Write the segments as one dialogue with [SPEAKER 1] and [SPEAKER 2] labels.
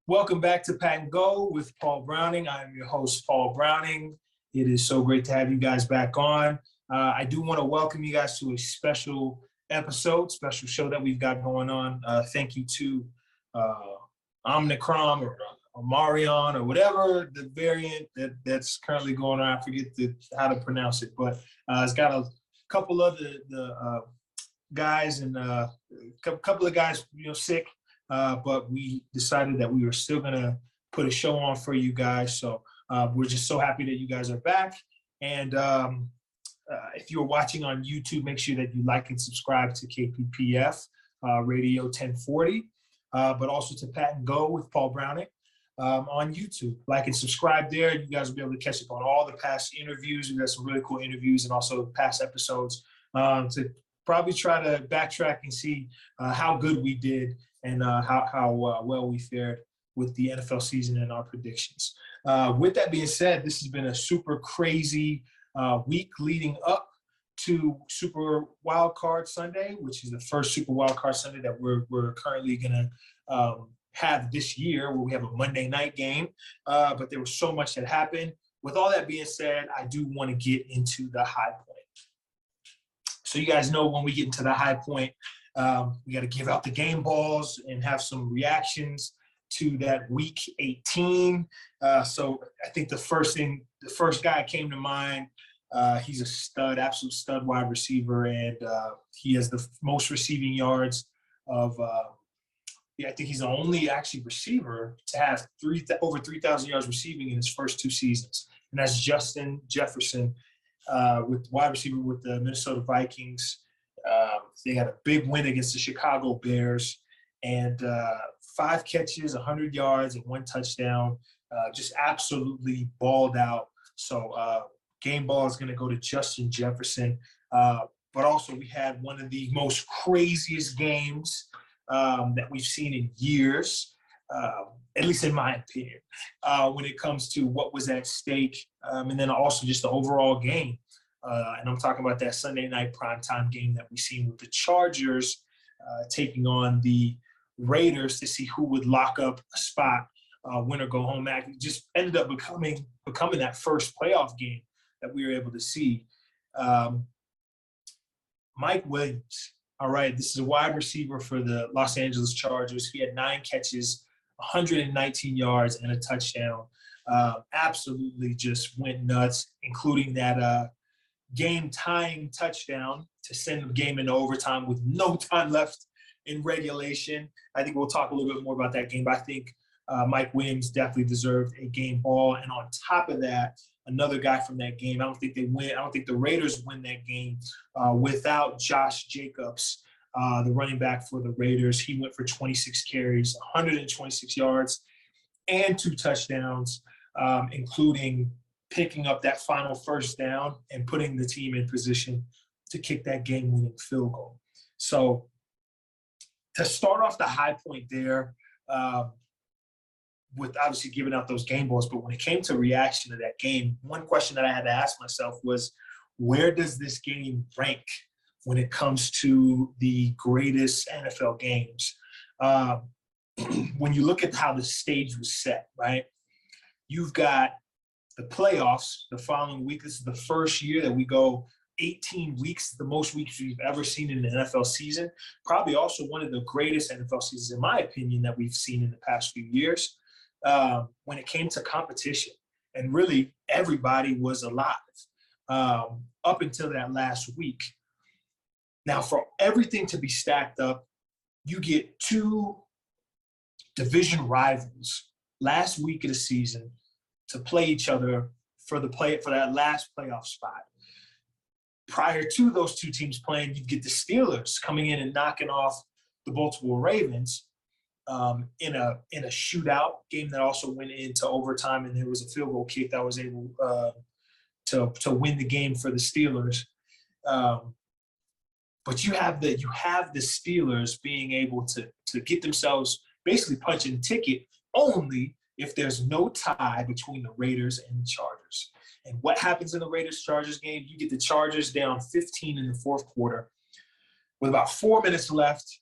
[SPEAKER 1] Welcome back to Pat and Go with Paul Browning. I'm your host, Paul Browning. It is so great to have you guys back on. I do want to welcome you guys to a special special show that we've got going on. Thank you to Omnicron or Marion or whatever the variant that's currently going on. I forget how to pronounce it, but it's got a couple of the guys and a couple of guys sick. But we decided that we were still going to put a show on for you guys. So we're just so happy that you guys are back. And if you're watching on YouTube, make sure that you like and subscribe to KPPF Radio 1040, but also to Pat and Go with Paul Browning on YouTube. Like and subscribe there. You guys will be able to catch up on all the past interviews. We've got some really cool interviews and also past episodes to probably try to backtrack and see how good we did and how well we fared with the NFL season and our predictions. With that being said, this has been a super crazy week leading up to Super Wildcard Sunday, which is the first Super Wildcard Sunday that we're currently going to have this year, where we have a Monday night game. But there was so much that happened. With all that being said, I do want to get into the high point. So you guys know when we get into the high point, we got to give out the game balls and have some reactions to that week 18. So I think the first guy came to mind, he's a stud, absolute stud wide receiver, and he has the most receiving yards of, I think he's the only actually receiver to have over 3,000 yards receiving in his first two seasons. And that's Justin Jefferson, with wide receiver with the Minnesota Vikings. They had a big win against the Chicago Bears, and 5 catches, 100 yards, and 1 touchdown. Just absolutely balled out. So game ball is going to go to Justin Jefferson. But also we had one of the most craziest games that we've seen in years, at least in my opinion, when it comes to what was at stake, and then also just the overall game. And I'm talking about that Sunday night primetime game that we've seen with the Chargers taking on the Raiders to see who would lock up a spot, win or go home. It just ended up becoming that first playoff game that we were able to see. Mike Williams, all right, this is a wide receiver for the Los Angeles Chargers. He had 9 catches, 119 yards, and a touchdown. Absolutely just went nuts, including that game-tying touchdown to send the game into overtime with no time left in regulation. I think we'll talk a little bit more about that game, but I think Mike Williams definitely deserved a game ball. And on top of that, another guy from that game, I don't think the Raiders win that game without Josh Jacobs, the running back for the Raiders. He went for 26 carries, 126 yards, and 2 touchdowns, including picking up that final first down and putting the team in position to kick that game-winning field goal. So to start off the high point there, with obviously giving out those game balls, but when it came to reaction to that game, one question that I had to ask myself was, where does this game rank when it comes to the greatest NFL games? When you look at how the stage was set, right? You've got the playoffs the following week. This is the first year that we go 18 weeks, the most weeks we've ever seen in an NFL season. Probably also one of the greatest NFL seasons, in my opinion, that we've seen in the past few years. When it came to competition, and really everybody was alive up until that last week. Now, for everything to be stacked up, you get 2 division rivals last week of the season to play each other for that last playoff spot. Prior to those 2 teams playing, you get the Steelers coming in and knocking off the Baltimore Ravens in a shootout game that also went into overtime, and there was a field goal kick that was able to win the game for the Steelers. But you have the Steelers being able to get themselves basically punching a ticket only if there's no tie between the Raiders and the Chargers. And what happens in the Raiders-Chargers game? You get the Chargers down 15 in the fourth quarter with about 4 minutes left.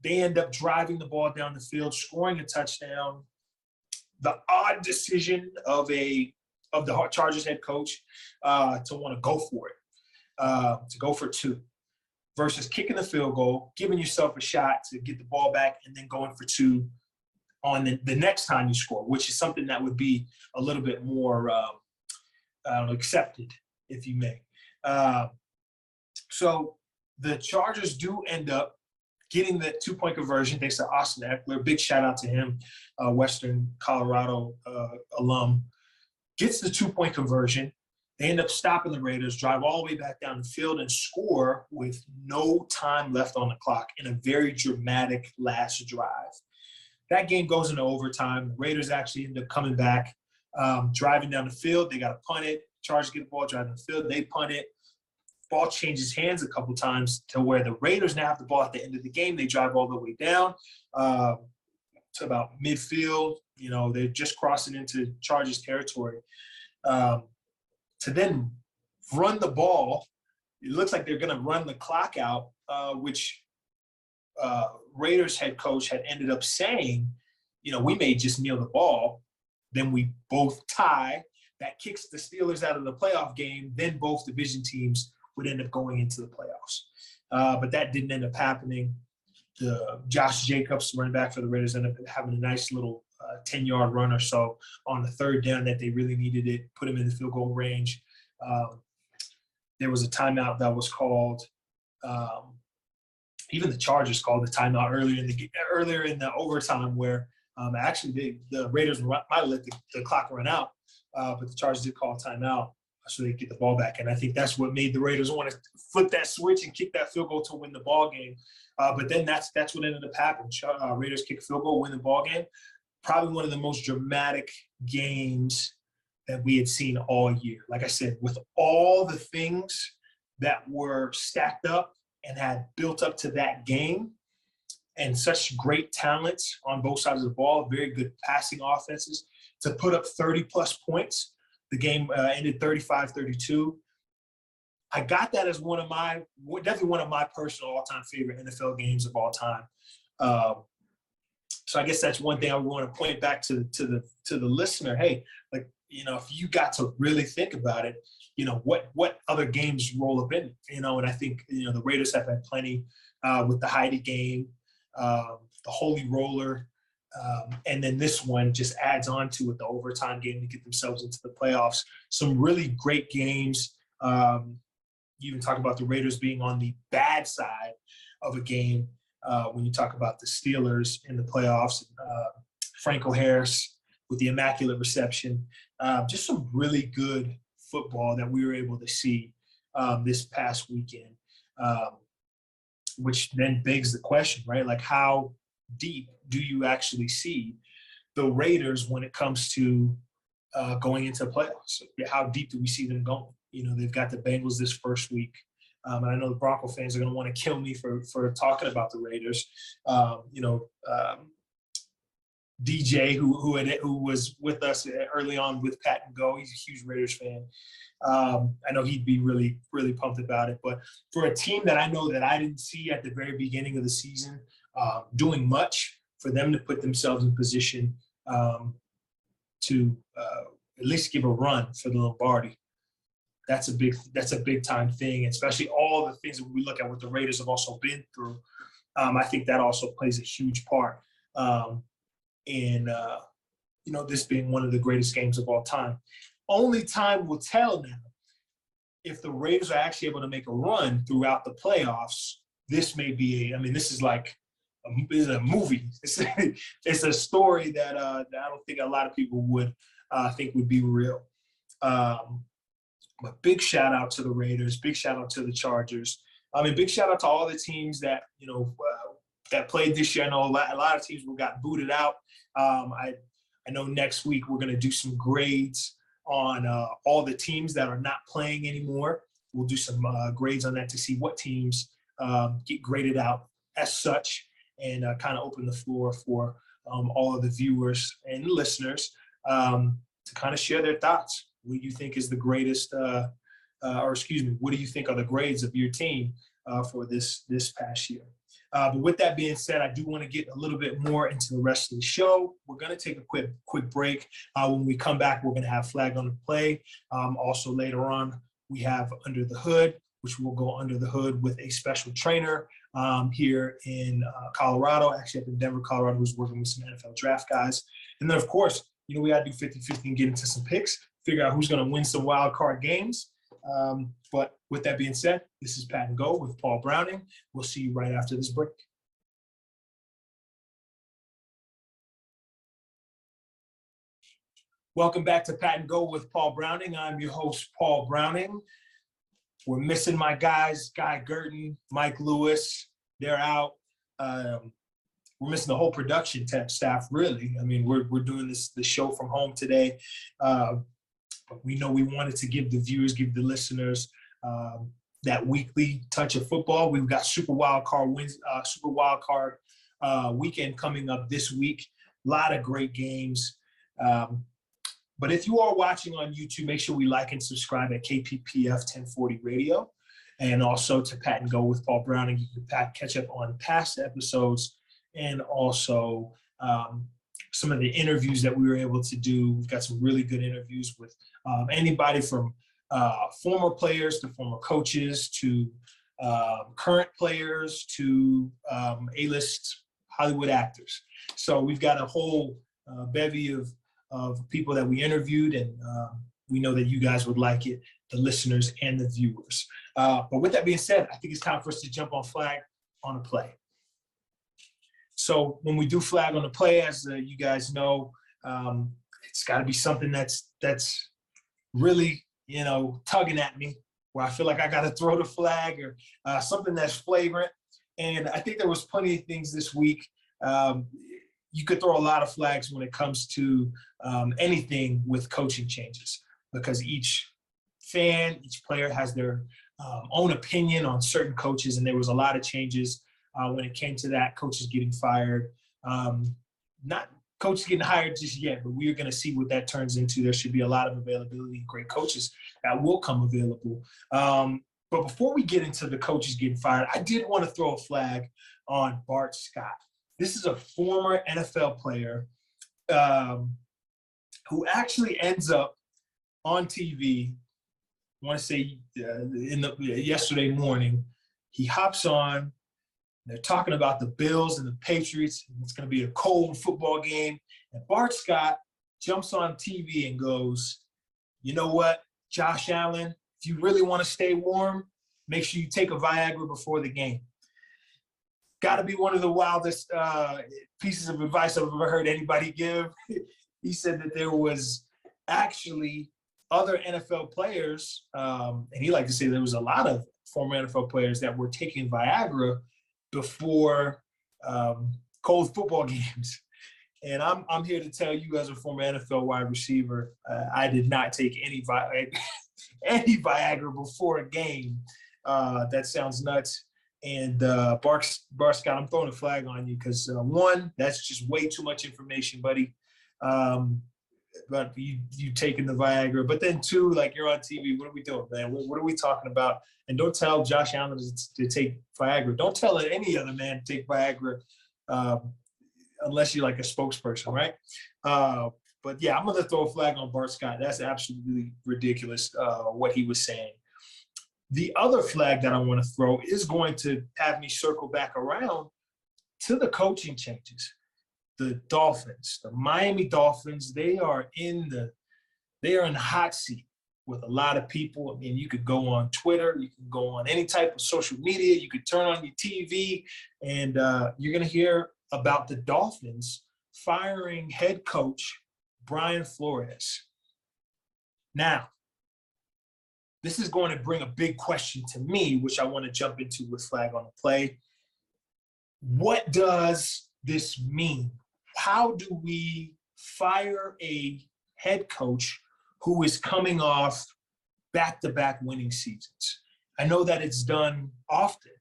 [SPEAKER 1] They end up driving the ball down the field, scoring a touchdown, the odd decision of the Chargers head coach to want to go for it, to go for 2, versus kicking the field goal, giving yourself a shot to get the ball back, and then going for 2 on the next time you score, which is something that would be a little bit more accepted, if you may. So the Chargers do end up getting the 2-point conversion thanks to Austin Eckler. Big shout out to him, Western Colorado alum. Gets the 2-point conversion. They end up stopping the Raiders, drive all the way back down the field, and score with no time left on the clock in a very dramatic last drive. That game goes into overtime. The Raiders actually end up coming back, driving down the field. They got to punt it. Chargers get the ball, drive down the field. They punt it. Ball changes hands a couple times to where the Raiders now have the ball at the end of the game. They drive all the way down to about midfield. You know, they're just crossing into Chargers territory. To then run the ball, it looks like they're going to run the clock out, which Raiders head coach had ended up saying, you know, we may just kneel the ball, then we both tie. That kicks the Steelers out of the playoff game. Then both division teams would end up going into the playoffs. But that didn't end up happening. Josh Jacobs, running back for the Raiders, ended up having a nice little 10-yard run or so on the 3rd down that they really needed it, put him in the field goal range. There was a timeout that was called. Even the Chargers called the timeout earlier in the overtime where actually the Raiders might let the clock run out, but the Chargers did call a timeout so they get the ball back. And I think that's what made the Raiders want to flip that switch and kick that field goal to win the ball game. But then that's what ended up happening. Raiders kick a field goal, win the ball game. Probably one of the most dramatic games that we had seen all year. Like I said, with all the things that were stacked up and had built up to that game, and such great talents on both sides of the ball, very good passing offenses, to put up 30-plus points. The game ended 35-32. I got that as definitely one of my personal all-time favorite NFL games of all time. So I guess that's one thing I would want to point back to the listener. Hey, like, you know, if you got to really think about it, you know, what other games roll up in, you know, and I think, you know, the Raiders have had plenty with the Heidi game, the Holy Roller, and then this one just adds on to it, the overtime game to get themselves into the playoffs. Some really great games. You even talk about the Raiders being on the bad side of a game when you talk about the Steelers in the playoffs. Franco Harris with the immaculate reception. Just some really good football that we were able to see this past weekend, which then begs the question, right? Like, how deep do you actually see the Raiders when it comes to going into playoffs? How deep do we see them going? You know, they've got the Bengals this first week. And I know the Bronco fans are going to want to kill me for talking about the Raiders. DJ, who was with us early on with Pat and Go, he's a huge Raiders fan. I know he'd be really, really pumped about it. But for a team that I know that I didn't see at the very beginning of the season doing much, for them to put themselves in position to at least give a run for the Lombardi, that's a big time thing, especially all the things that we look at what the Raiders have also been through. I think that also plays a huge part in this being one of the greatest games of all time. Only time will tell now if the Raiders are actually able to make a run throughout the playoffs. This may be this is like a movie. It's a story that I don't think a lot of people would think would be real. But big shout out to the Raiders. Big shout out to the Chargers. Big shout out to all the teams that that played this year. I know a lot of teams got booted out. I know next week we're going to do some grades on all the teams that are not playing anymore. We'll do some grades on that to see what teams get graded out as such, and kind of open the floor for all of the viewers and listeners to kind of share their thoughts. What do you think is the greatest, what do you think are the grades of your team for this past year? But with that being said, I do want to get a little bit more into the rest of the show. We're going to take a quick break. When we come back, we're going to have Flag on the Play. Also later on, we have Under the Hood, which will go under the hood with a special trainer here in Colorado, actually up in Denver, Colorado, who's working with some NFL draft guys. And then, of course, we got to do 50-50 and get into some picks, figure out who's going to win some wild card games. But with that being said, this is Pat and Go with Paul Browning. We'll see you right after this break. Welcome back to Pat and Go with Paul Browning. I'm your host, Paul Browning. We're missing my guys, Guy Girtin, Mike Lewis. They're out. We're missing the whole production staff, really. I mean, we're doing the show from home today. But we know we wanted to give the viewers, give the listeners that weekly touch of football. We've got Super Wild Card weekend coming up this week. A lot of great games. But if you are watching on YouTube, make sure we like and subscribe at KPPF 1040 Radio. And also to Pat and Go with Paul Browning. You can catch up on past episodes and also some of the interviews that we were able to do. We've got some really good interviews with anybody from former players to former coaches to current players to A-list Hollywood actors. So we've got a whole bevy of people that we interviewed, and we know that you guys would like it, the listeners and the viewers. But with that being said, I think it's time for us to jump on Flag on the Play. So when we do Flag on the Play, as you guys know, it's got to be something that's really, tugging at me, where I feel like I got to throw the flag, or something that's flagrant. And I think there was plenty of things this week. You could throw a lot of flags when it comes to anything with coaching changes, because each fan, each player has their own opinion on certain coaches, and there was a lot of changes when it came to that, coaches getting fired. Not coaches getting hired just yet, but we're going to see what that turns into. There should be a lot of availability and great coaches that will come available. But before we get into the coaches getting fired, I did want to throw a flag on Bart Scott. This is a former NFL player who actually ends up on TV. I want to say yesterday morning, he hops on. They're talking about the Bills and the Patriots. And it's going to be a cold football game. And Bart Scott jumps on TV and goes, "You know what, Josh Allen, if you really want to stay warm, make sure you take a Viagra before the game." Got to be one of the wildest pieces of advice I've ever heard anybody give. He said that there was actually other NFL players, and he liked to say there was a lot of former NFL players that were taking Viagra before cold football games. And I'm here to tell you, as a former NFL wide receiver, I did not take any Viagra before a game. That sounds nuts. And Bart Scott, I'm throwing a flag on you because, one, that's just way too much information, buddy. But you taking the Viagra. But then two, like, you're on TV. What are we doing, man? What are we talking about? And don't tell Josh Allen to take Viagra. Don't tell any other man to take Viagra unless you're like a spokesperson, right? But yeah, I'm going to throw a flag on Bart Scott. That's absolutely ridiculous what he was saying. The other flag that I want to throw is going to have me circle back around to the coaching changes. The Dolphins, the Miami Dolphins, they are in the hot seat with a lot of people. I mean, you could go on Twitter, you can go on any type of social media, you could turn on your TV, and you're going to hear about the Dolphins firing head coach Brian Flores. Now, this is going to bring a big question to me, which I want to jump into with Flag on the Play. What does this mean? How do we fire a head coach who is coming off back-to-back winning seasons? I know that it's done often.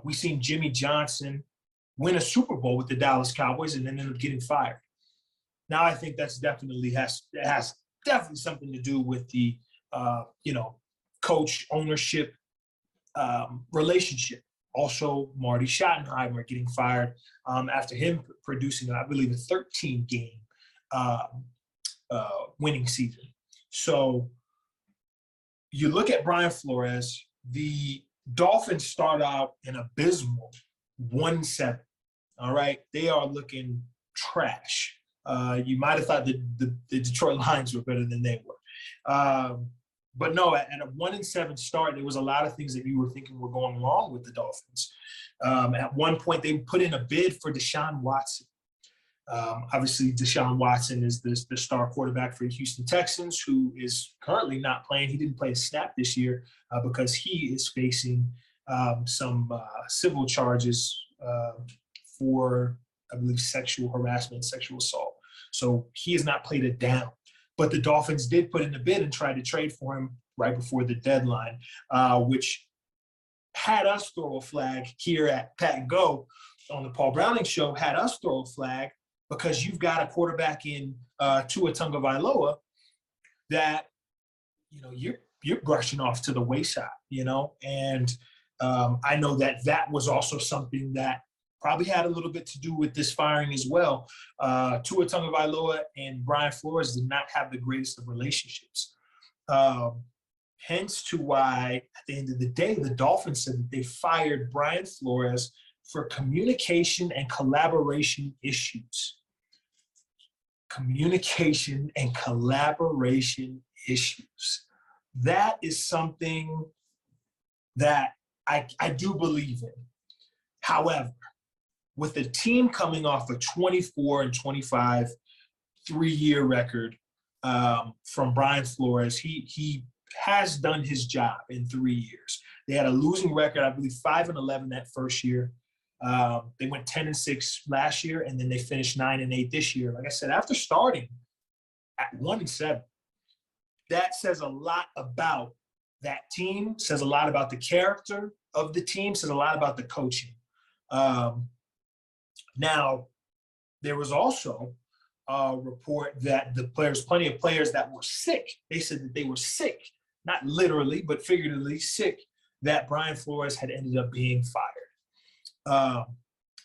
[SPEAKER 1] We've seen Jimmy Johnson win a Super Bowl with the Dallas Cowboys and then end up getting fired. Now, I think that's definitely has something to do with the coach ownership relationship. Also, Marty Schottenheimer getting fired after him producing, I believe, a 13-game winning season. So you look at Brian Flores, the Dolphins start out an abysmal 1-7. All right, they are looking trash. You might have thought the Detroit Lions were better than they were. But no, at a 1-7 start, there was a lot of things that you were thinking were going wrong with the Dolphins. At one point, they put in a bid for Deshaun Watson. Obviously, Deshaun Watson is the star quarterback for the Houston Texans, who is currently not playing. He didn't play a snap this year because he is facing some civil charges for, I believe, sexual harassment, sexual assault. So he has not played it down. But the Dolphins did put in a bid and tried to trade for him right before the deadline, which had us throw a flag here at Pat and Go on the Paul Browning Show, had us throw a flag because you've got a quarterback in Tua Tagovailoa that, you know, you're brushing off to the wayside, you know. And I know that was also something that probably had a little bit to do with this firing as well. Tua Tagovailoa and Brian Flores did not have the greatest of relationships. Hence to why, at the end of the day, the Dolphins said that they fired Brian Flores for communication and collaboration issues. Communication and collaboration issues. That is something that I do believe in. However, with a team coming off a 24-25 3-year record from Brian Flores, he has done his job in 3 years. They had a losing record, I believe 5-11 that first year. They went 10-6 last year, and then they finished 9-8 this year. Like I said, after starting at 1-7, that says a lot about that team, says a lot about the character of the team, says a lot about the coaching. Now, there was also a report that plenty of players that were sick. They said that they were sick, not literally, but figuratively sick, that Brian Flores had ended up being fired.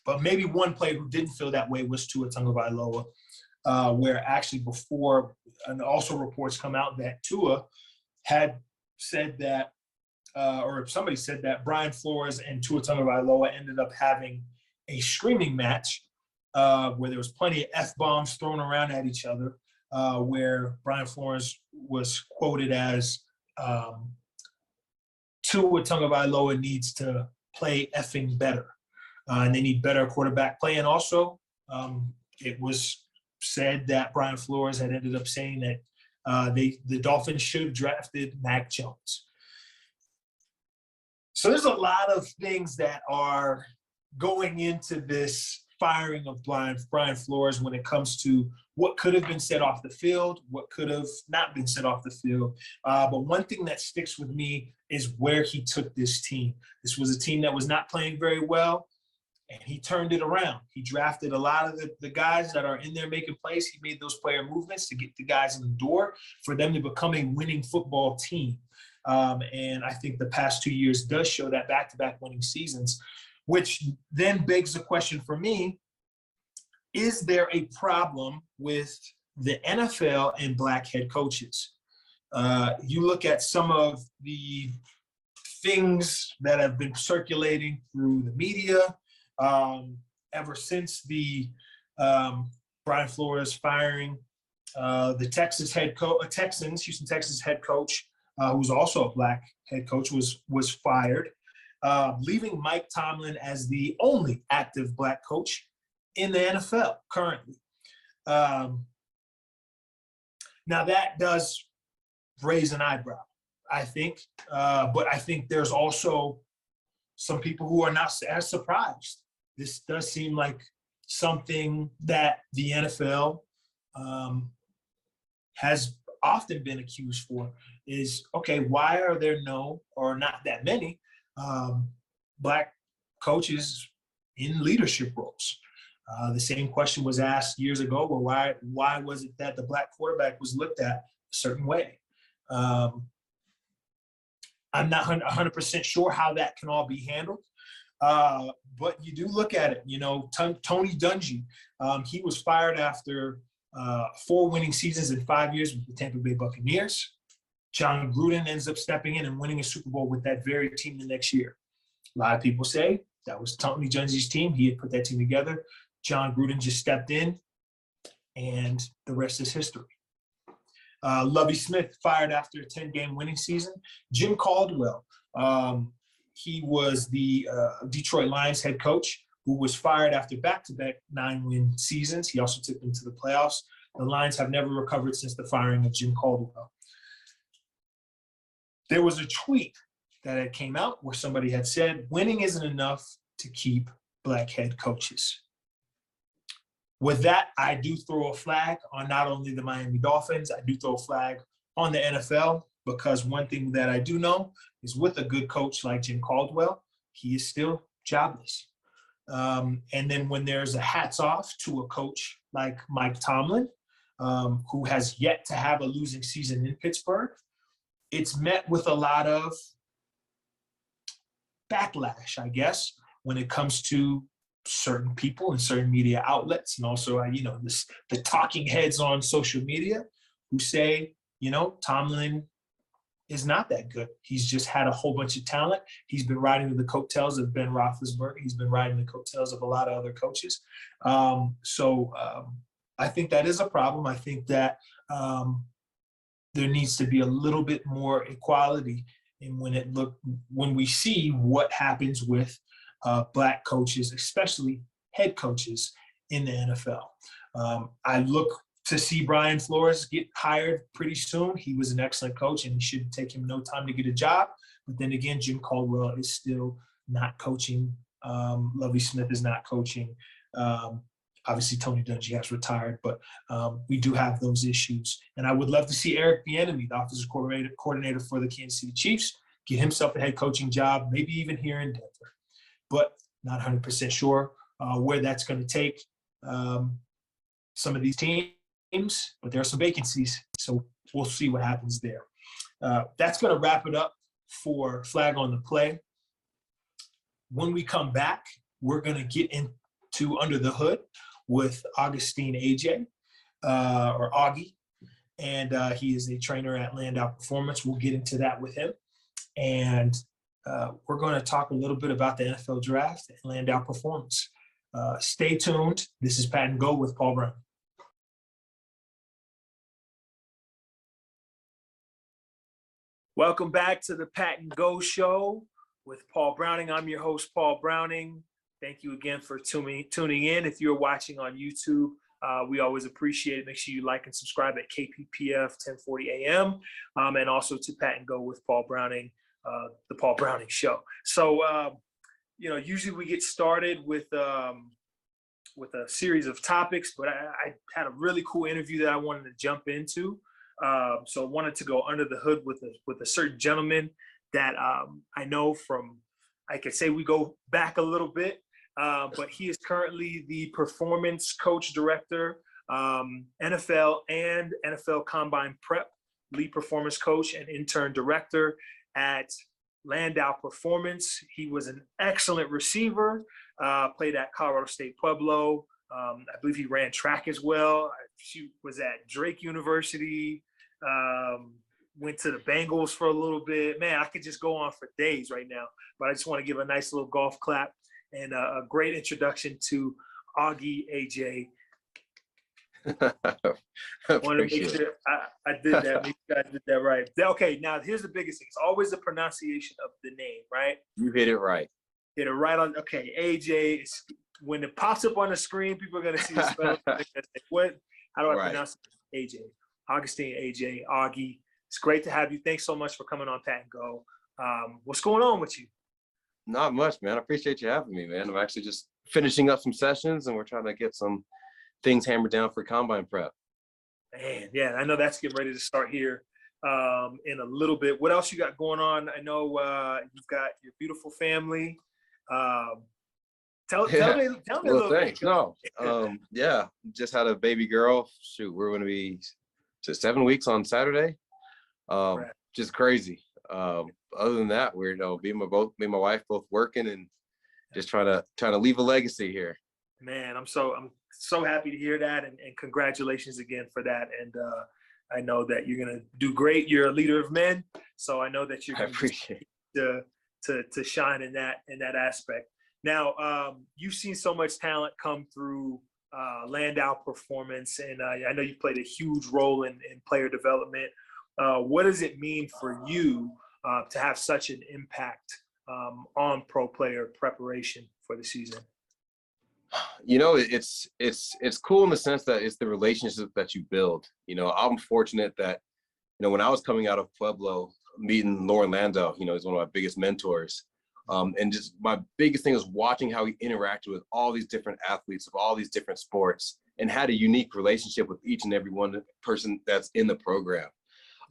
[SPEAKER 1] But maybe one player who didn't feel that way was Tua Tagovailoa, where actually before, and also reports come out that Tua had said that, or somebody said that Brian Flores and Tua Tagovailoa ended up having a screaming match where there was plenty of F-bombs thrown around at each other, where Brian Flores was quoted as, Tua Tagovailoa needs to play effing better, and they need better quarterback play. And also, it was said that Brian Flores had ended up saying that the Dolphins should have drafted Mac Jones. So there's a lot of things that are going into this firing of Brian Flores when it comes to what could have been said off the field, what could have not been said off the field. But one thing that sticks with me is where he took this team. This was a team that was not playing very well, and he turned it around. He drafted a lot of the guys that are in there making plays. He made those player movements to get the guys in the door for them to become a winning football team. And I think the past 2 years does show that back-to-back winning seasons, which then begs the question for me, is there a problem with the NFL and black head coaches? You look at some of the things that have been circulating through the media ever since the Brian Flores firing, the Houston Texans head coach, who's also a black head coach, was fired, leaving Mike Tomlin as the only active black coach in the NFL currently. Now that does raise an eyebrow, I think, but I think there's also some people who are not as surprised. This does seem like something that the NFL has often been accused for, is, okay, why are there no or not that many black coaches in leadership roles? The same question was asked years ago, well, why was it that the black quarterback was looked at a certain way? I'm not 100% sure how that can all be handled. But you do look at it, Tony Dungy, he was fired after 4 winning seasons in 5 years with the Tampa Bay Buccaneers. John Gruden ends up stepping in and winning a Super Bowl with that very team the next year. A lot of people say that was Tony Dungy's team. He had put that team together. John Gruden just stepped in, and the rest is history. Lovie Smith fired after a 10-game winning season. Jim Caldwell, he was the Detroit Lions head coach who was fired after back-to-back 9-win seasons. He also took them to the playoffs. The Lions have never recovered since the firing of Jim Caldwell. There was a tweet that had came out where somebody had said, winning isn't enough to keep Black head coaches. With that, I do throw a flag on not only the Miami Dolphins, I do throw a flag on the NFL, because one thing that I do know is with a good coach like Jim Caldwell, he is still jobless. And then when there's a hats off to a coach like Mike Tomlin, who has yet to have a losing season in Pittsburgh, it's met with a lot of backlash, I guess, when it comes to certain people and certain media outlets, and also, the talking heads on social media who say, Tomlin is not that good. He's just had a whole bunch of talent. He's been riding the coattails of Ben Roethlisberger. He's been riding the coattails of a lot of other coaches. So I think that is a problem. I think that there needs to be a little bit more equality in when we see what happens with Black coaches, especially head coaches in the NFL. I look to see Brian Flores get hired pretty soon. He was an excellent coach, and it shouldn't take him no time to get a job. But then again, Jim Caldwell is still not coaching. Lovie Smith is not coaching. Obviously, Tony Dungy has retired, but we do have those issues. And I would love to see Eric Bieniemy, the offensive coordinator for the Kansas City Chiefs, get himself a head coaching job, maybe even here in Denver. But not 100% sure where that's going to take some of these teams, but there are some vacancies, so we'll see what happens there. That's going to wrap it up for Flag on the Play. When we come back, we're going to get into Under the Hood with Augustine Agyei, or Augie, and he is a trainer at Landow Performance. We'll get into that with him. And we're going to talk a little bit about the NFL Draft and Landow Performance. Stay tuned. This is Pat and Go with Paul Brown. Welcome back to the Pat and Go Show with Paul Browning. I'm your host, Paul Browning. Thank you again for tuning in. If you're watching on YouTube, we always appreciate it. Make sure you like and subscribe at KPPF 1040 AM, and also to Pat and Go with Paul Browning, the Paul Browning Show. So, usually we get started with a series of topics, but I had a really cool interview that I wanted to jump into. So I wanted to go under the hood with a certain gentleman that I know from, I could say we go back a little bit, but he is currently the performance coach director, NFL and NFL Combine Prep, lead performance coach and intern director at Landow Performance. He was an excellent receiver, played at Colorado State Pueblo. I believe he ran track as well. She was at Drake University, went to the Bengals for a little bit. Man, I could just go on for days right now, but I just want to give a nice little golf clap and a great introduction to Augie Agyei. I want to make sure I did that. Make sure I did that right. Okay, now here's the biggest thing. It's always the pronunciation of the name, right?
[SPEAKER 2] You hit it right.
[SPEAKER 1] Hit it right on. Okay, Agyei. When it pops up on the screen, people are going to see the spelling. What? How do I pronounce it? Agyei. Augustine Agyei. Augie. It's great to have you. Thanks so much for coming on Pat and Go. What's going on with you?
[SPEAKER 2] Not much, man. I appreciate you having me, man. I'm actually just finishing up some sessions, and we're trying to get some things hammered down for combine prep.
[SPEAKER 1] Man, yeah, I know that's getting ready to start here in a little bit. What else you got going on? I know you've got your beautiful family. Tell me a little bit.
[SPEAKER 2] No, yeah, just had a baby girl. Shoot, we're going to be to 7 weeks on Saturday. Just crazy. Other than that, we're me and my wife both working and just trying to leave a legacy here.
[SPEAKER 1] Man, I'm so happy to hear that, and congratulations again for that. And I know that you're gonna do great. You're a leader of men, so I know that you're gonna
[SPEAKER 2] appreciate
[SPEAKER 1] to shine in that aspect. Now, you've seen so much talent come through Landow Performance, and I know you played a huge role in player development. What does it mean for you to have such an impact on pro player preparation for the season?
[SPEAKER 2] You know, it's cool in the sense that it's the relationship that you build. You know, I'm fortunate that, you know, when I was coming out of Pueblo, meeting Landow, you know, he's one of my biggest mentors. And just my biggest thing was watching how he interacted with all these different athletes of all these different sports and had a unique relationship with each and every one person that's in the program.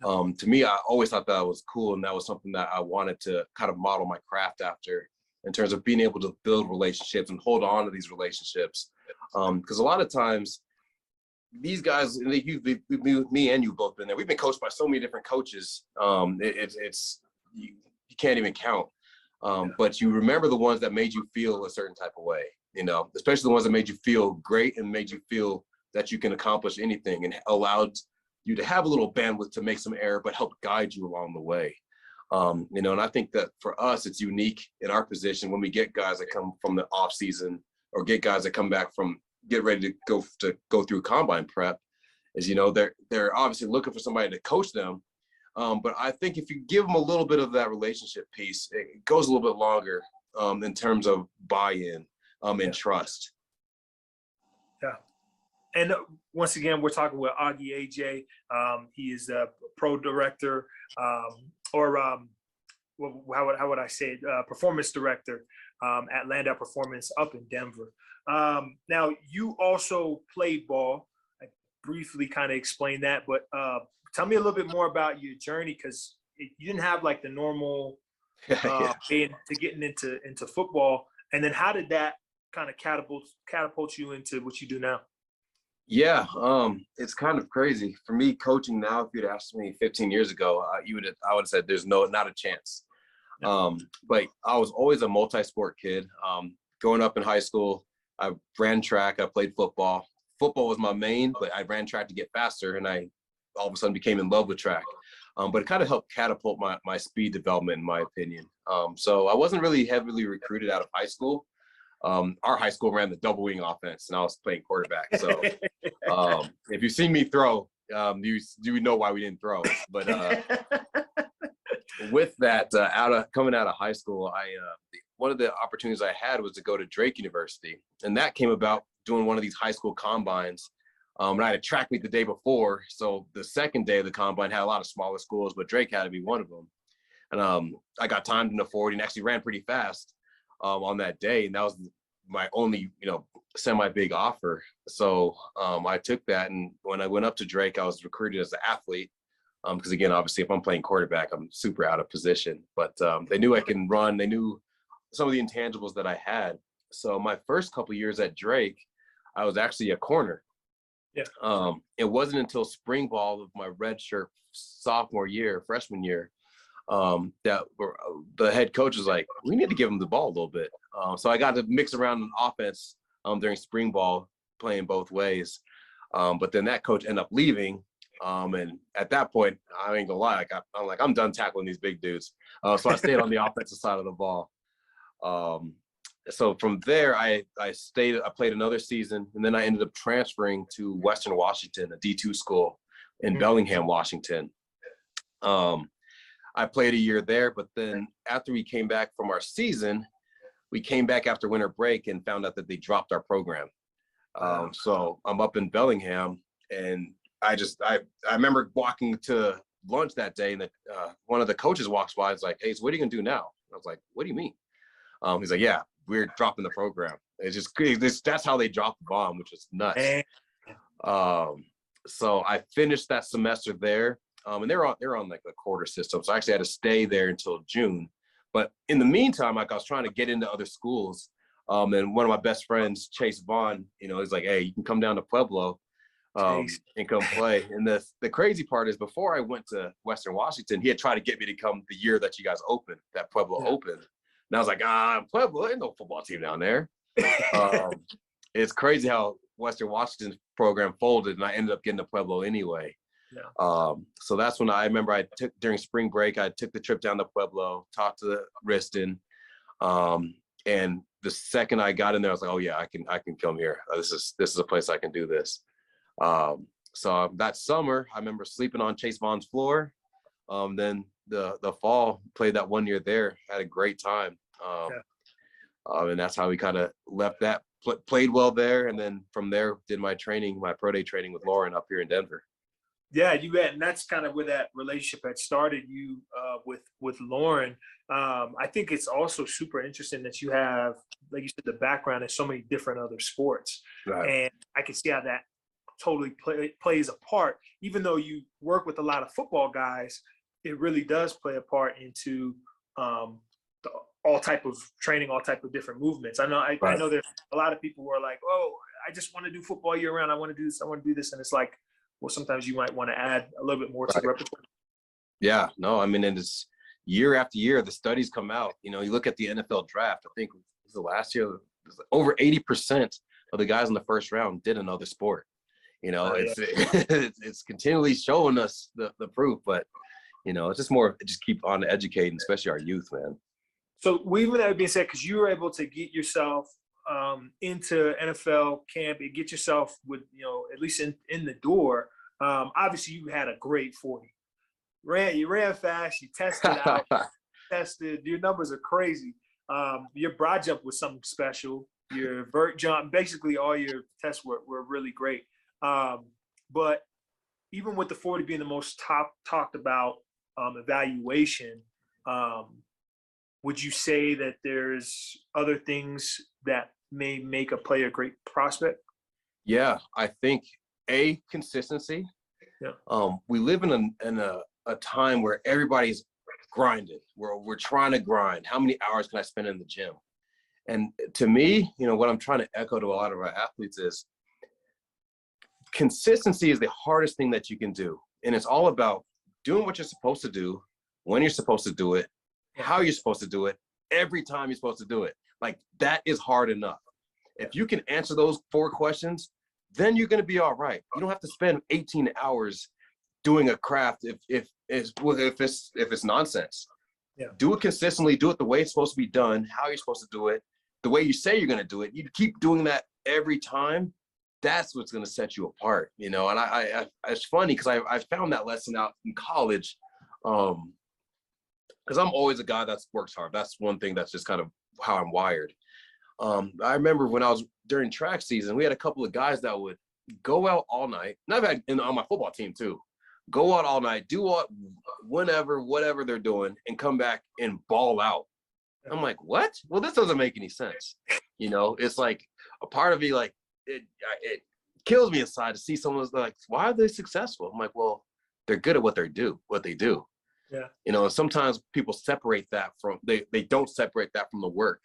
[SPEAKER 2] To me, I always thought that was cool, and that was something that I wanted to kind of model my craft after, in terms of being able to build relationships and hold on to these relationships. Because a lot of times, these guys, me and you both been there. We've been coached by so many different coaches. You can't even count. But you remember the ones that made you feel a certain type of way, you know, especially the ones that made you feel great and made you feel that you can accomplish anything and allowed you to have a little bandwidth to make some error, but help guide you along the way. You know, and I think that for us, it's unique in our position when we get guys that come from the off season or get guys that come back from get ready to go through combine prep, is, you know, they're obviously looking for somebody to coach them. But I think if you give them a little bit of that relationship piece, it goes a little bit longer in terms of buy-in and trust.
[SPEAKER 1] Yeah. And once again, we're talking with Agyei Agyei. He is a pro director, or how would I say it? Performance director at Landow Performance up in Denver. Now, you also played ball. I briefly kind of explained that, but tell me a little bit more about your journey, because you didn't have like the normal way to getting into football. And then how did that kind of catapult you into what you do now?
[SPEAKER 2] Yeah, it's kind of crazy for me coaching now. If you'd asked me 15 years ago, I would have said there's not a chance. But I was always a multi-sport kid. Growing up in high school, I ran track. I played football. Football was my main, but I ran track to get faster, and I all of a sudden became in love with track. But it kind of helped catapult my speed development, in my opinion. So I wasn't really heavily recruited out of high school. Our high school ran the double wing offense, and I was playing quarterback. So if you see me throw, you know why we didn't throw. But with that, coming out of high school, one of the opportunities I had was to go to Drake University, and that came about doing one of these high school combines. And I had a track meet the day before, so the second day of the combine had a lot of smaller schools, but Drake had to be one of them. And I got timed in the 40 and actually ran pretty fast on that day, and that was my only, you know, semi-big offer. So I took that, and when I went up to Drake, I was recruited as an athlete, because again, obviously, if I'm playing quarterback, I'm super out of position. But they knew I can run. They knew some of the intangibles that I had. So my first couple of years at Drake, I was actually a corner. Yeah. It wasn't until spring ball of my redshirt freshman year, that the head coach was like, we need to give him the ball a little bit. So I got to mix around an offense during spring ball, playing both ways. But then that coach ended up leaving. And at that point, I ain't gonna lie, I'm done tackling these big dudes. So I stayed on the offensive side of the ball. So from there, I played another season, and then I ended up transferring to Western Washington, a D2 school in Bellingham, Washington. I played a year there, but then after we came back from our season, we came back after winter break and found out that they dropped our program. So I'm up in Bellingham, and I remember walking to lunch that day, and one of the coaches walks by. It's like, "Hey, so what are you gonna do now?" I was like, "What do you mean?" He's like, "Yeah, we're dropping the program." It's just that's how they dropped the bomb, which is nuts. So I finished that semester there, and they're on like a quarter system, so I actually had to stay there until June. But in the meantime, like, I was trying to get into other schools, and one of my best friends, Chase Vaughn, you know, he's like, "Hey, you can come down to Pueblo and come play." And the crazy part is, before I went to Western Washington, he had tried to get me to come the year that you guys opened, that Pueblo opened. And I was like, Pueblo, ain't no football team down there. It's crazy how Western Washington's program folded, and I ended up getting to Pueblo anyway.
[SPEAKER 1] Yeah.
[SPEAKER 2] So that's when I remember during spring break, I took the trip down to Pueblo, talked to Riston. And the second I got in there, I was like, oh yeah, I can come here. This is a place I can do this. So that summer, I remember sleeping on Chase Vaughn's floor. Then the fall, played that 1 year there, had a great time. And that's how we kind of left that, played well there. And then from there, did my pro day training with Lauren up here in Denver.
[SPEAKER 1] Yeah, you bet. And that's kind of where that relationship had started, you with Lauren. I think it's also super interesting that you have, like you said, the background in so many different other sports.
[SPEAKER 2] Right.
[SPEAKER 1] And I can see how that totally plays a part. Even though you work with a lot of football guys, it really does play a part into all type of training, all type of different movements. I know there's a lot of people who are like, oh, I just want to do football year round. I want to do this. I want to do this. And it's like, well, sometimes you might want to add a little bit more to the repertoire. Yeah,
[SPEAKER 2] no, I mean, and it's year after year, the studies come out. You know, you look at the NFL draft, I think it was the last year, over 80% of the guys in the first round did another sport. You know, it's continually showing us the proof, but, you know, it's just keep on educating, especially our youth, man.
[SPEAKER 1] So with that being said, because you were able to get yourself into NFL camp and get yourself with, you know, at least in the door. Obviously, you had a great 40. You ran fast. You tested out. Your numbers are crazy. Your broad jump was something special. Your vert jump, basically all your tests were really great. But even with the 40 being the most talked about evaluation, would you say that there's other things that may make a player a great prospect?
[SPEAKER 2] Yeah, I think consistency. Yeah. We live in a time where everybody's grinding. We're trying to grind. How many hours can I spend in the gym? And to me, you know, what I'm trying to echo to a lot of our athletes is consistency is the hardest thing that you can do. And it's all about doing what you're supposed to do, when you're supposed to do it, how you're supposed to do it, every time you're supposed to do it. Like, that is hard enough. If you can answer those 4 questions, then you're going to be all right. You don't have to spend 18 hours doing a craft if it's nonsense. Yeah. Do it consistently, do it the way it's supposed to be done, how you're supposed to do it, the way you say you're going to do it. You keep doing that every time. That's what's going to set you apart, you know. And I it's funny because I found that lesson out in college, because I'm always a guy that works hard. That's one thing that's just kind of how I'm wired. I remember when I was during track season, we had a couple of guys that would go out all night. And I've had on my football team too. Go out all night, do whatever they're doing, and come back and ball out. I'm like, what? Well, this doesn't make any sense. You know, it's like a part of me, like, it kills me inside to see someone like, why are they successful? I'm like, well, they're good at what they do. Yeah. You know, sometimes people separate that from, they don't separate that from the work.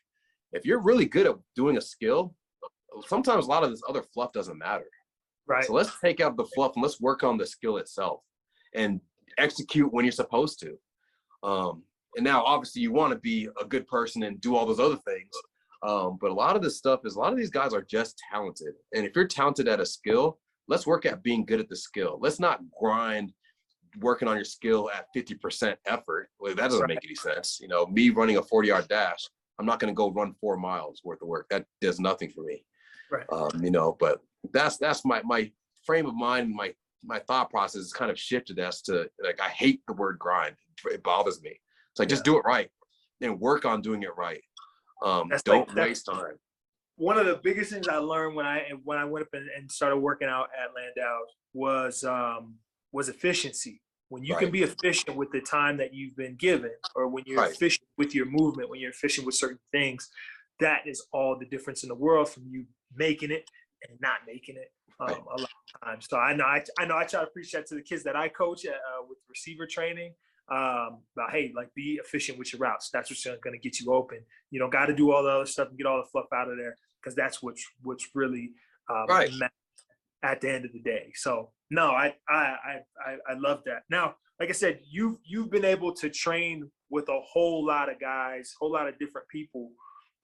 [SPEAKER 2] If you're really good at doing a skill, sometimes a lot of this other fluff doesn't matter. Right. So let's take out the fluff and let's work on the skill itself and execute when you're supposed to. And now, obviously, you want to be a good person and do all those other things. But a lot of this stuff is, a lot of these guys are just talented. And if you're talented at a skill, let's work at being good at the skill. Let's not grind working on your skill at 50% effort. Well, that doesn't make any sense. You know, me running a 40-yard dash, I'm not going to go run 4 miles worth of work. That does nothing for me. Right. You know, but that's my frame of mind, my thought process is kind of shifted as to, like, I hate the word grind. It bothers me. It's like, just do it right and work on doing it right. Don't waste time.
[SPEAKER 1] One of the biggest things I learned when I went up and started working out at Landow was efficiency. When you can be efficient with the time that you've been given, or when you're efficient with your movement, when you're efficient with certain things, that is all the difference in the world from you making it and not making it a lot of times. So I know I try to preach that to the kids that I coach with receiver training. But hey, like, be efficient with your routes. That's what's going to get you open. You don't got to do all the other stuff and get all the fluff out of there, because that's what's really at the end of the day. So no, I love that. Now, like I said, you've been able to train with a whole lot of guys, whole lot of different people.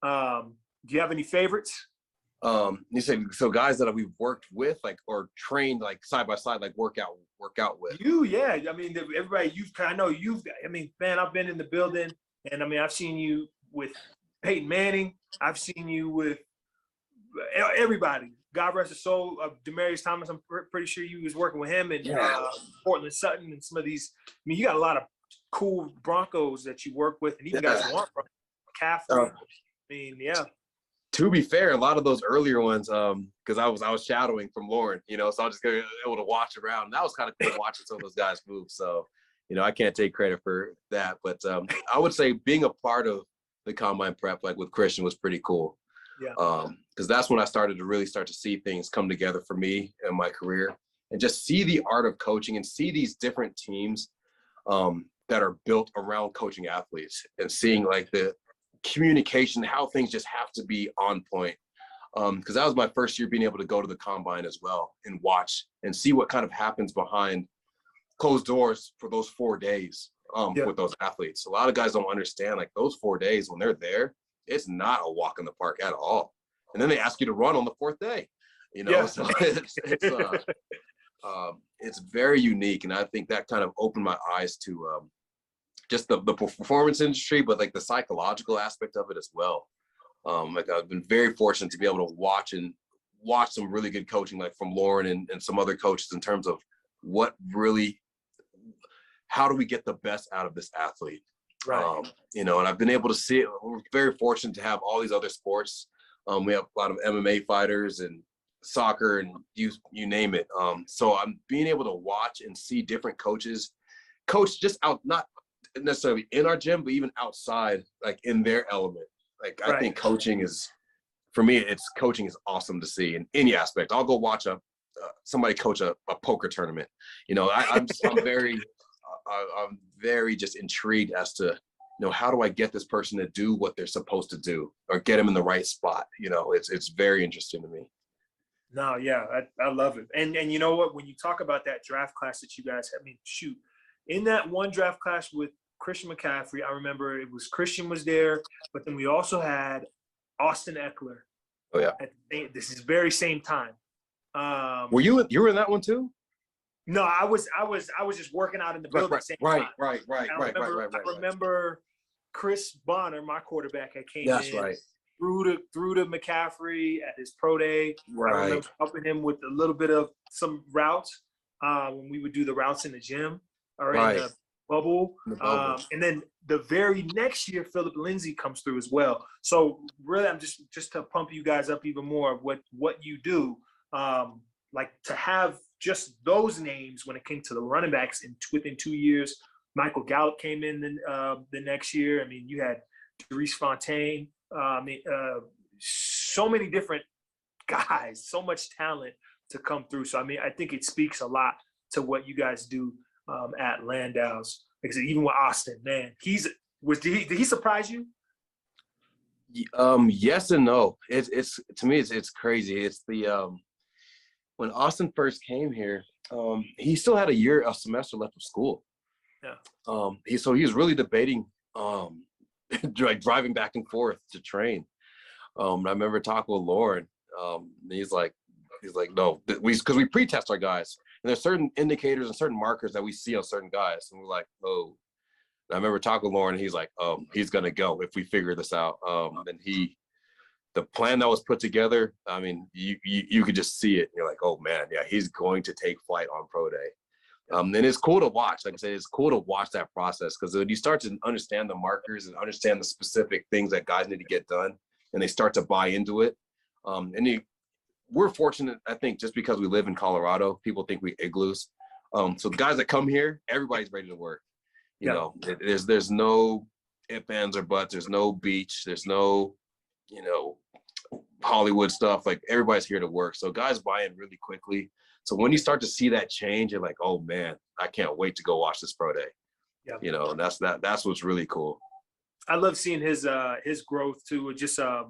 [SPEAKER 1] Do you have any favorites?
[SPEAKER 2] You said so guys that we've worked with, like, or trained like side by side, like work out with.
[SPEAKER 1] Yeah. I mean, everybody man, I've been in the building, and I mean, I've seen you with Peyton Manning. I've seen you with everybody. God rest his soul. Demaryius Thomas, I'm pretty sure you was working with him, and Portland Sutton, and some of these. I mean, you got a lot of cool Broncos that you work with, and even guys who aren't from McCaffrey. I mean, yeah.
[SPEAKER 2] To be fair, a lot of those earlier ones, because I was shadowing from Lauren, so I was just able to watch around. And that was kind of cool watching some of those guys move. So, I can't take credit for that, but I would say being a part of the combine prep, like with Christian, was pretty cool.
[SPEAKER 1] Yeah.
[SPEAKER 2] Because that's when I started to really start to see things come together for me in my career, and just see the art of coaching and see these different teams that are built around coaching athletes, and seeing like the communication, how things just have to be on point. Because that was my first year being able to go to the combine as well and watch and see what kind of happens behind closed doors for those 4 days with those athletes. A lot of guys don't understand, like, those 4 days when they're there, it's not a walk in the park at all. And then they ask you to run on the 4th day, so it's very unique. And I think that kind of opened my eyes to just the performance industry, but like the psychological aspect of it as well. Like, I've been very fortunate to be able to watch some really good coaching, like from Lauren and some other coaches, in terms of how do we get the best out of this athlete?
[SPEAKER 1] Right.
[SPEAKER 2] And I've been able to see it. We're very fortunate to have all these other sports. We have a lot of MMA fighters and soccer and you name it. So I'm being able to watch and see different coaches coach just out, not necessarily in our gym, but even outside, like in their element. Like, I think coaching is awesome to see in any aspect. I'll go watch somebody coach a poker tournament. I'm very just intrigued as to, how do I get this person to do what they're supposed to do, or get them in the right spot? It's very interesting to me.
[SPEAKER 1] No, yeah, I love it. And you know what, when you talk about that draft class that you guys, in that one draft class with Christian McCaffrey, I remember it was Christian was there, but then we also had Austin Eckler.
[SPEAKER 2] Oh yeah.
[SPEAKER 1] This is very same time.
[SPEAKER 2] You were in that one too?
[SPEAKER 1] No, I was just working out in the building.
[SPEAKER 2] Right.
[SPEAKER 1] I remember Chris Bonner, my quarterback, had came
[SPEAKER 2] That's
[SPEAKER 1] in.
[SPEAKER 2] Right.
[SPEAKER 1] Through to McCaffrey at his pro day.
[SPEAKER 2] Right.
[SPEAKER 1] I remember helping him with a little bit of some routes when we would do the routes in the gym or in the bubble. And then the very next year, Philip Lindsay comes through as well. So really, I'm just to pump you guys up even more of what you do. Like, to have just those names when it came to the running backs within 2 years. Michael Gallup came in the next year. I mean, you had Therese Fontaine. So many different guys, so much talent to come through. So, I mean, I think it speaks a lot to what you guys do at Landau's. Like I said, even with Austin, man, did he surprise you?
[SPEAKER 2] Yes and no. It's to me, it's crazy. It's the when Austin first came here, he still had a semester left of school.
[SPEAKER 1] Yeah.
[SPEAKER 2] He was really debating driving back and forth to train. I remember talking with Lauren. He's like, no, because we pre-test our guys, and there's certain indicators and certain markers that we see on certain guys, and we're like, oh. And I remember talking with Lauren, and he's like, he's gonna go if we figure this out. And the plan that was put together, I mean, you could just see it. You're like, oh man, yeah, he's going to take flight on pro day. And it's cool to watch. Like I said, it's cool to watch that process, because when you start to understand the markers and understand the specific things that guys need to get done, and they start to buy into it. We're fortunate, I think, just because we live in Colorado, people think we igloos. So the guys that come here, everybody's ready to work. You know, there's no ifs, ands, or buts. There's no beach. There's no, Hollywood stuff. Like, everybody's here to work. So guys buy in really quickly. So when you start to see that change, you're like, oh man, I can't wait to go watch this pro day. Yeah. And that's what's really cool.
[SPEAKER 1] I love seeing his growth too. Just I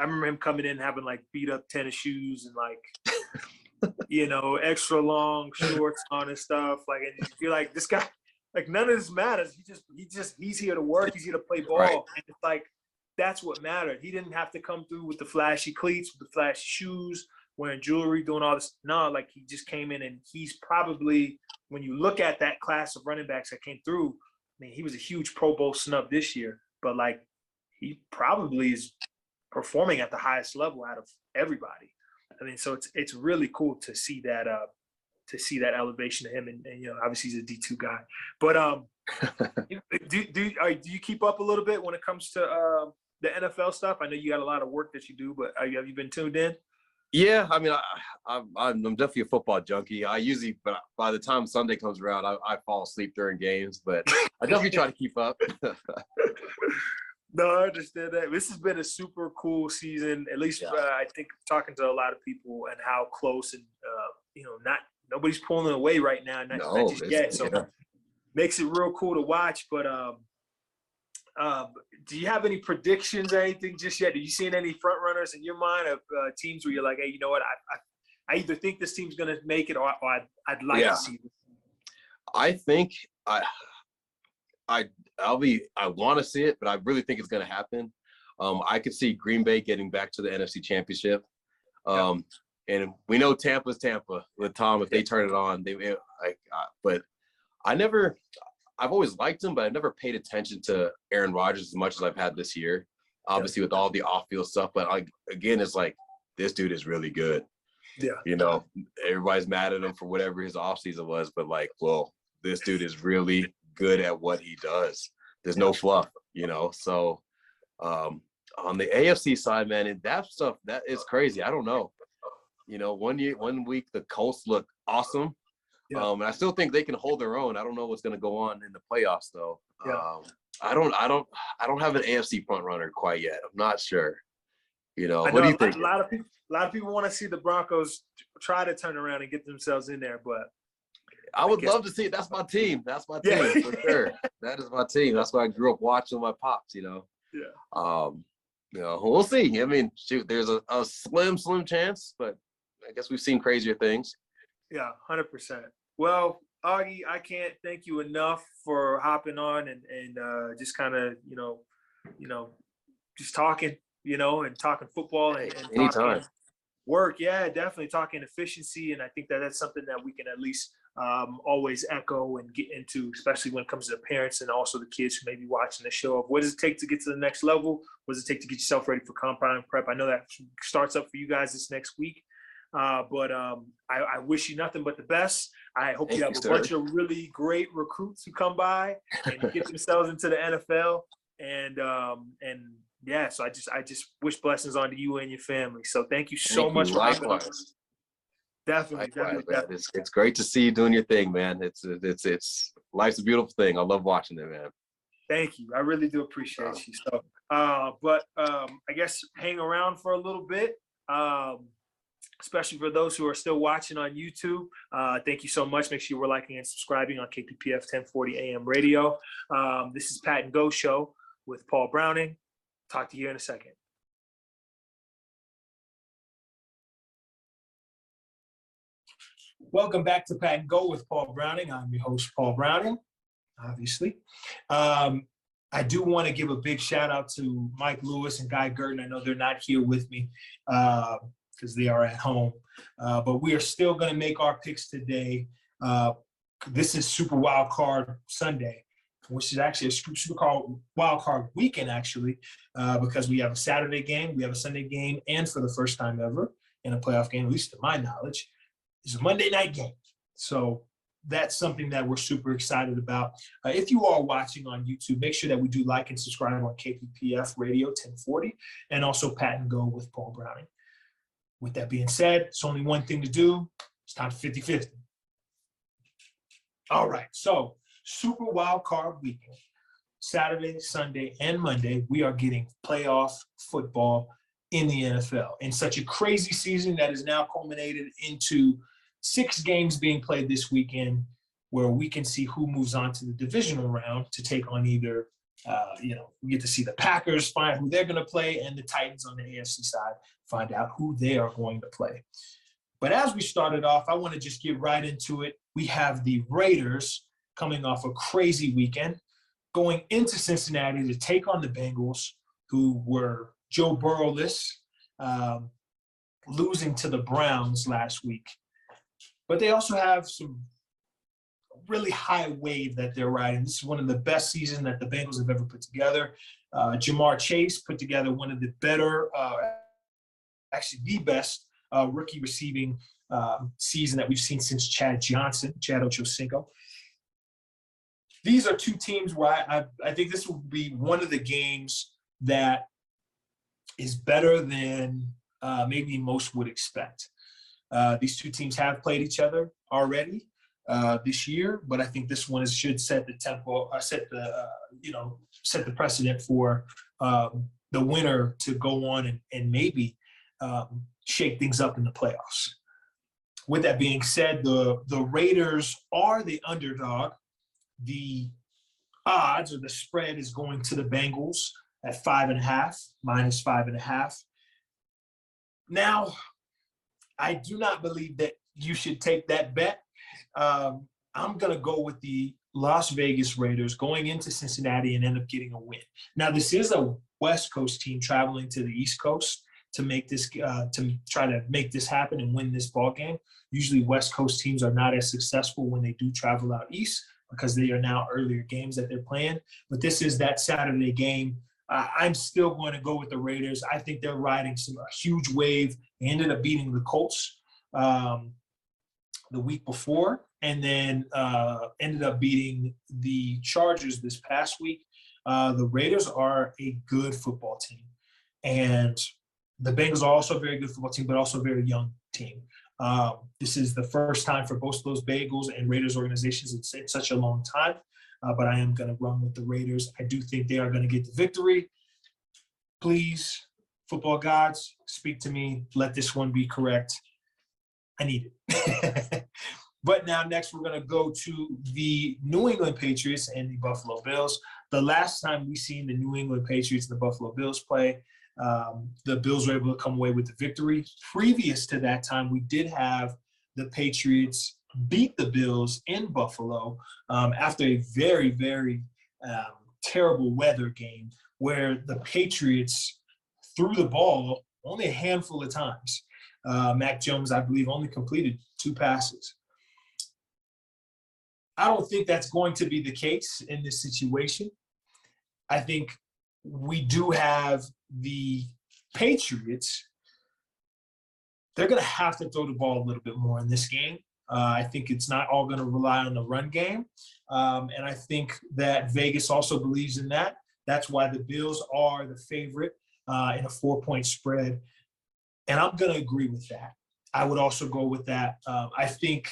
[SPEAKER 1] remember him coming in having like beat up tennis shoes and like extra long shorts on and stuff. Like, and you're like, this guy, Like none of this matters. He's here to work. He's here to play ball.
[SPEAKER 2] Right.
[SPEAKER 1] And it's like, that's what mattered. He didn't have to come through with the flashy cleats, with the flashy shoes, wearing jewelry, doing all this. No, like he just came in, and he's probably, when you look at that class of running backs that came through, I mean, he was a huge Pro Bowl snub this year, but like he probably is performing at the highest level out of everybody. I mean, so it's really cool to see that elevation to him, and obviously he's a D2 guy. But do you keep up a little bit when it comes to the NFL stuff? I know you got a lot of work that you do, but have you been tuned in?
[SPEAKER 2] Yeah, I mean, I'm definitely a football junkie. I usually, but by the time Sunday comes around, I fall asleep during games. But I definitely try to keep up.
[SPEAKER 1] No, I understand that. This has been a super cool season. At least I think talking to a lot of people and how close, and nobody's pulling away right now. Not just yet. So makes it real cool to watch. But do you have any predictions or anything just yet? Are you seeing any front runners in your mind of teams where you're like, hey, you know what? I either think this team's going to make it, or I'd like to see this.
[SPEAKER 2] I think I want to see it, but I really think it's going to happen. I could see Green Bay getting back to the NFC Championship. And we know Tampa's Tampa with Tom. If they turn it on, but I've always liked him, but I never paid attention to Aaron Rodgers as much as I've had this year. Obviously, with all the off-field stuff, but again, it's like this dude is really good. Yeah, everybody's mad at him for whatever his offseason was, but this dude is really good at what he does. There's no fluff, So on the AFC side, man, and that stuff, that is crazy. I don't know. 1 week the Colts look awesome. And I still think they can hold their own. I don't know what's going to go on in the playoffs, though. I don't have an AFC front runner quite yet. I'm not sure. What do you think?
[SPEAKER 1] A lot of people want to see the Broncos try to turn around and get themselves in there, but
[SPEAKER 2] I would love to see it. That's my team. That's my team for sure. That is my team. That's why I grew up watching my pops. We'll see. I mean, shoot, there's a slim chance, but I guess we've seen crazier things.
[SPEAKER 1] Yeah, 100%. Well, Augie, I can't thank you enough for hopping on and just kind of, just talking, and talking football and
[SPEAKER 2] anytime.
[SPEAKER 1] Talking work. Yeah, definitely talking efficiency. And I think that's something that we can at least always echo and get into, especially when it comes to the parents and also the kids who may be watching the show. Of what does it take to get to the next level? What does it take to get yourself ready for compound prep? I know that starts up for you guys this next week. But I wish you nothing but the best. I hope you have a bunch of really great recruits who come by and get themselves into the NFL. So I just wish blessings on to you and your family. So thank you so much for having us. Definitely.
[SPEAKER 2] It's great to see you doing your thing, man. It's life's a beautiful thing. I love watching it, man.
[SPEAKER 1] Thank you. I really do appreciate you. So, I guess hang around for a little bit. Especially for those who are still watching on YouTube. Thank you so much. Make sure you were liking and subscribing on KPPF 1040 AM radio. This is Pat and Go Show with Paul Browning. Talk to you in a second. Welcome back to Pat and Go with Paul Browning. I'm your host, Paul Browning, obviously. I do want to give a big shout out to Mike Lewis and Guy Girtin. I know they're not here with me because they are at home, but we are still going to make our picks today. This is Super Wild Card Sunday, which is actually a Super Wild Card weekend, actually, because we have a Saturday game, we have a Sunday game, and for the first time ever in a playoff game, at least to my knowledge, it's a Monday night game. So that's something that we're super excited about. If you are watching on YouTube, make sure that we do like and subscribe on KPPF Radio 1040 and also Pat and Go with Paul Browning. With that being said, it's only one thing to do. It's time for 50-50. All right, so Super Wild Card Weekend, Saturday, Sunday, and Monday, we are getting playoff football in the NFL. In such a crazy season that is now culminated into 6 games being played this weekend, where we can see who moves on to the divisional round to take on either, we get to see the Packers find who they're going to play, and the Titans on the AFC side find out who they are going to play. But as we started off, I want to just get right into it. We have the Raiders coming off a crazy weekend, going into Cincinnati to take on the Bengals, who were Joe Burrow-less, losing to the Browns last week. But they also have some really high wave that they're riding. This is one of the best seasons that the Bengals have ever put together. Jamar Chase put together one of the better, actually the best rookie receiving season that we've seen since Chad Ochocinco. These are two teams where I think this will be one of the games that is better than maybe most would expect. These two teams have played each other already this year, but I think this one should set the tempo, set the precedent for the winner to go on and maybe shake things up in the playoffs. With that being said, the Raiders are the underdog. The odds or the spread is going to the Bengals at 5.5, minus 5.5. Now, I do not believe that you should take that bet. I'm going to go with the Las Vegas Raiders going into Cincinnati and end up getting a win. Now, this is a West Coast team traveling to the East Coast to make this to try to make this happen and win this ball game. Usually, West Coast teams are not as successful when they do travel out east because they are now earlier games that they're playing. But this is that Saturday game. I'm still going to go with the Raiders. I think they're riding a huge wave. They ended up beating the Colts the week before, and then ended up beating the Chargers this past week. The Raiders are a good football team, and the Bengals are also a very good football team, but also a very young team. This is the first time for both of those Bengals and Raiders organizations in such a long time, but I am going to run with the Raiders. I do think they are going to get the victory. Please, football gods, speak to me. Let this one be correct. I need it. But now next we're going to go to the New England Patriots and the Buffalo Bills. The last time we seen the New England Patriots and the Buffalo Bills play, the Bills were able to come away with the victory. Previous to that time, we did have the Patriots beat the Bills in Buffalo after a very, very terrible weather game where the Patriots threw the ball only a handful of times. Mac Jones, I believe, only completed 2 passes. I don't think that's going to be the case in this situation. I think we do have the Patriots. They're going to have to throw the ball a little bit more in this game. I think it's not all going to rely on the run game. And I think that Vegas also believes in that. That's why the Bills are the favorite in a 4-point spread. And I'm going to agree with that. I would also go with that. I think,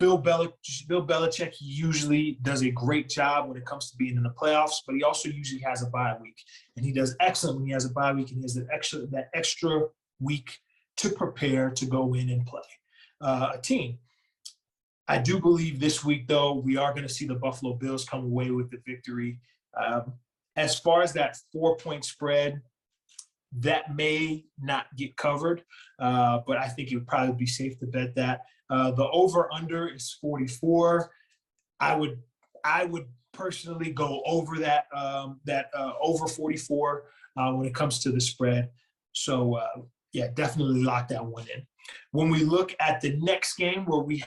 [SPEAKER 1] Bill Belichick usually does a great job when it comes to being in the playoffs, but he also usually has a bye week. And he does excellent when he has a bye week and he has that extra week to prepare to go in and play a team. I do believe this week, though, we are going to see the Buffalo Bills come away with the victory. As far as that 4-point spread, that may not get covered, but I think it would probably be safe to bet that. The over-under is 44. I would personally go over that over 44 when it comes to the spread. So, definitely lock that one in. When we look at the next game where we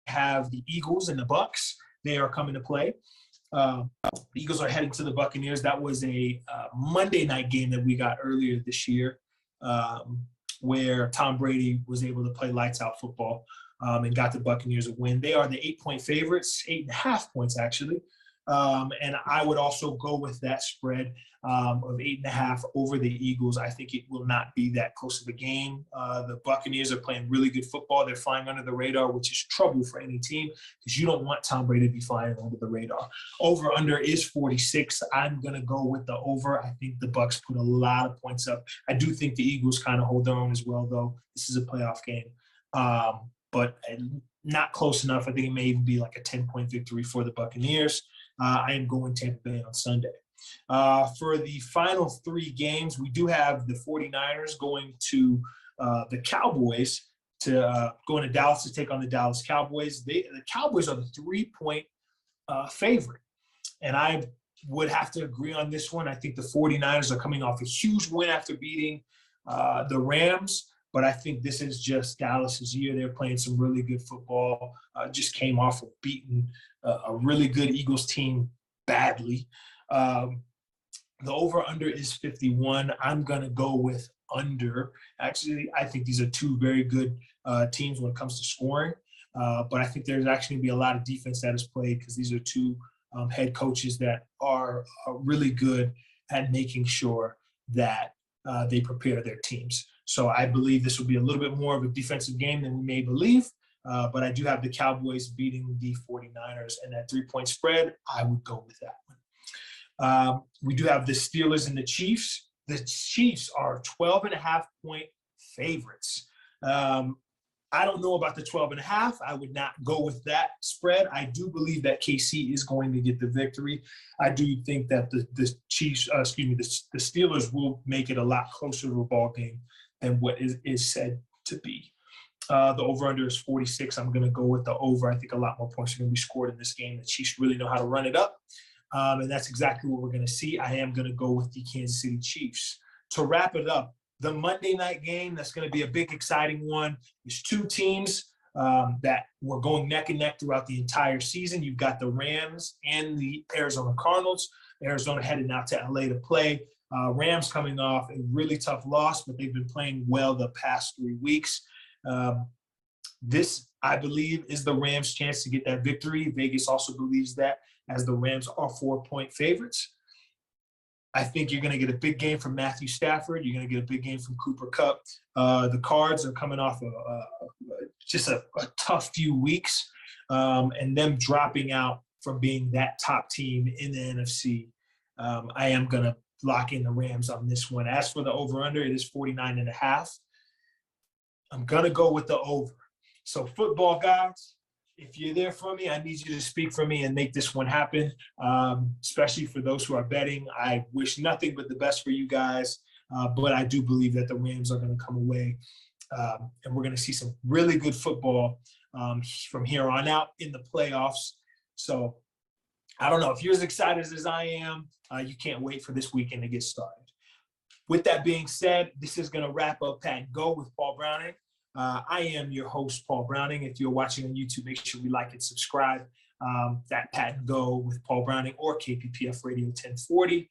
[SPEAKER 1] have the Eagles and the Bucs, they are coming to play. The Eagles are heading to the Buccaneers. That was a Monday night game that we got earlier this year where Tom Brady was able to play lights out football and got the Buccaneers a win. They are the 8-point favorites, 8.5 points actually. And I would also go with that spread of 8.5 over the Eagles. I think it will not be that close of a game. The Buccaneers are playing really good football. They're flying under the radar, which is trouble for any team because you don't want Tom Brady to be flying under the radar. Over under is 46. I'm going to go with the over. I think the Bucs put a lot of points up. I do think the Eagles kind of hold their own as well, though. This is a playoff game. But not close enough. I think it may even be like a 10-point victory for the Buccaneers. I am going Tampa Bay on Sunday. For the final 3 games, we do have the 49ers going to the Cowboys. going to Dallas to take on the Dallas Cowboys. The Cowboys are the 3-point favorite. And I would have to agree on this one. I think the 49ers are coming off a huge win after beating the Rams. But I think this is just Dallas's year. They're playing some really good football. Just came off of beating a really good Eagles team badly. The over-under is 51. I'm going to go with under. Actually, I think these are two very good teams when it comes to scoring. But I think there's actually going to be a lot of defense that is played because these are two head coaches that are really good at making sure that they prepare their teams. So I believe this will be a little bit more of a defensive game than we may believe. But I do have the Cowboys beating the 49ers, and that 3-point spread, I would go with that one. We do have the Steelers and the Chiefs. The Chiefs are 12.5-point favorites. I don't know about the 12.5. I would not go with that spread. I do believe that KC is going to get the victory. I do think that the Chiefs, the Steelers will make it a lot closer of a ball game than what is said to be. The over-under is 46. I'm going to go with the over. I think a lot more points are going to be scored in this game. The Chiefs really know how to run it up, and that's exactly what we're going to see. I am going to go with the Kansas City Chiefs. To wrap it up, the Monday night game, that's going to be a big, exciting one. There's two teams that were going neck and neck throughout the entire season. You've got the Rams and the Arizona Cardinals. Arizona headed out to LA to play. Rams coming off a really tough loss, but they've been playing well the past 3 weeks. This, I believe, is the Rams' chance to get that victory. Vegas also believes that, as the Rams are 4-point favorites. I think you're going to get a big game from Matthew Stafford. You're going to get a big game from Cooper Kupp. The Cards are coming off just a tough few weeks, and them dropping out from being that top team in the NFC. I am going to lock in the Rams on this one. As for the over-under, it is 49.5. I'm going to go with the over. So football guys, if you're there for me, I need you to speak for me and make this one happen, especially for those who are betting. I wish nothing but the best for you guys, but I do believe that the Rams are going to come away, and we're going to see some really good football from here on out in the playoffs. So I don't know. If you're as excited as I am, you can't wait for this weekend to get started. With that being said, this is going to wrap up Pat and Go with Paul Browning. I am your host, Paul Browning. If you're watching on YouTube, make sure you like and subscribe. That Pat and Go with Paul Browning or KPPF Radio 1040.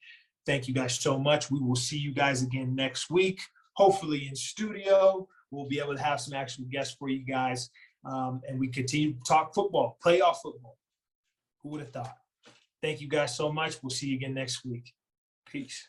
[SPEAKER 1] Thank you guys so much. We will see you guys again next week, hopefully in studio. We'll be able to have some actual guests for you guys, and we continue to talk football, playoff football. Who would have thought? Thank you guys so much. We'll see you again next week. Peace.